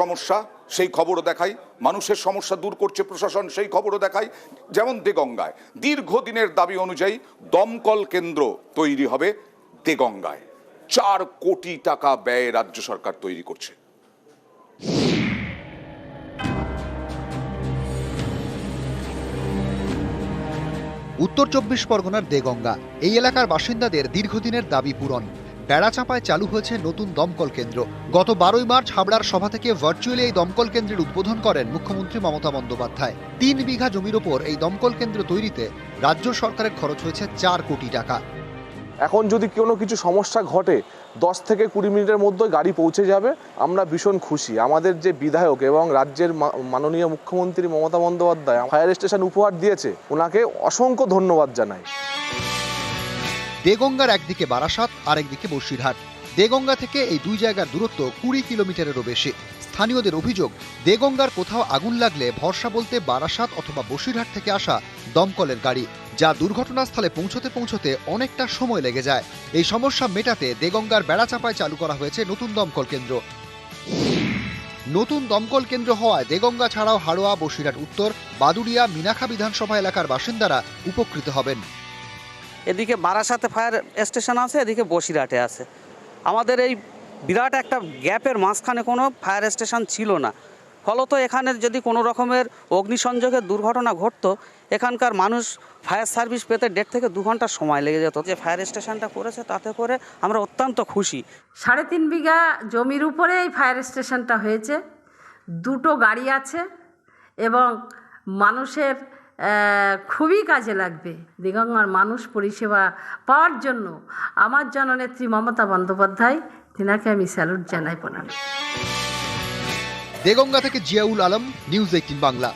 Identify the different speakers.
Speaker 1: সমস্যা সেই খবরও দেখাই, মানুষের সমস্যা দূর করছে প্রশাসন সেই খবরও দেখাই। যেমন দেগঙ্গায় দীর্ঘদিনের দাবি অনুযায়ী দমকল কেন্দ্র তৈরি হবে দেগঙ্গায়, 4 কোটি টাকা ব্যয়ে রাজ্য সরকার তৈরি করছে।
Speaker 2: উত্তর 24 পরগনার দেগঙ্গা এই এলাকার বাসিন্দাদের দীর্ঘদিনের দাবি পূরণ। বেড়াচাঁপায় চালু হয়েছে নতুন দমকল কেন্দ্র। গত 12 মার্চ হাবড়ার সভা থেকে ভার্চুয়ালি এই দমকল কেন্দ্রের উদ্বোধন করেন মুখ্যমন্ত্রী মমতা বন্দ্যোপাধ্যায়। 3 বিঘা জমির ওপর এই দমকল কেন্দ্র তৈরিতে রাজ্য সরকারের খরচ হয়েছে 4 কোটি টাকা।
Speaker 3: এখন যদি কোনো কিছু সমস্যা ঘটে 10 থেকে 20 মিনিটের মধ্যে গাড়ি পৌঁছে যাবে। আমরা ভীষণ খুশি। আমাদের যে বিধায়ক এবং রাজ্যের মাননীয় মুখ্যমন্ত্রী মমতা বন্দ্যোপাধ্যায় ফায়ার স্টেশন উপহার দিয়েছে, ওনাকে অসংখ্য ধন্যবাদ জানাই।
Speaker 2: দেগঙ্গার একদিকে বারাসাত আর একদিকে বসিরহাট। দেগঙ্গা থেকে এই দুই জায়গার দূরত্ব 20 কিলোমিটারেরও বেশি। স্থানীয়দের অভিযোগ, দেগঙ্গার কোথাও আগুন লাগলে ভরসা বলতে বারাসাত অথবা বসিরহাট থেকে আসা দমকলের গাড়ি, যা দুর্ঘটনাস্থলে পৌঁছতে অনেকটা সময় লেগে যায়। এই সমস্যা মেটাতে দেগঙ্গার বেড়াচাঁপায় চালু করা হয়েছে নতুন দমকল কেন্দ্র। নতুন দমকল কেন্দ্র হওয়ায় দেগঙ্গা ছাড়াও হাড়োয়া, বসিরহাট উত্তর, বাদুড়িয়া, মিনাখা বিধানসভা এলাকার বাসিন্দারা উপকৃত হবেন।
Speaker 4: এদিকে বারাসাতে ফায়ার স্টেশন আছে, এদিকে বসিরহাটে আছে। আমাদের এই বিরাট একটা গ্যাপের মাঝখানে কোনো ফায়ার স্টেশন ছিল না। ফলত এখানে যদি কোনো রকমের অগ্নিসংযোগের দুর্ঘটনা ঘটতো, এখানকার মানুষ ফায়ার সার্ভিস পেতে 1.5 থেকে 2 ঘন্টা সময় লেগে যেত। যে ফায়ার স্টেশনটা করেছে তাতে করে আমরা অত্যন্ত খুশি।
Speaker 5: 3.5 বিঘা জমির উপরে এই ফায়ার স্টেশনটা হয়েছে। 2টো গাড়ি আছে এবং মানুষের খুবই কাজে লাগবে। দেগঙ্গার মানুষ পরিষেবা পাওয়ার জন্য আমার জননেত্রী মমতা বন্দ্যোপাধ্যায়, তিনাকে আমি স্যালুট জানাই, প্রণাম।
Speaker 2: দেগঙ্গা থেকে জিয়াউল আলম, নিউজ 18 বাংলা।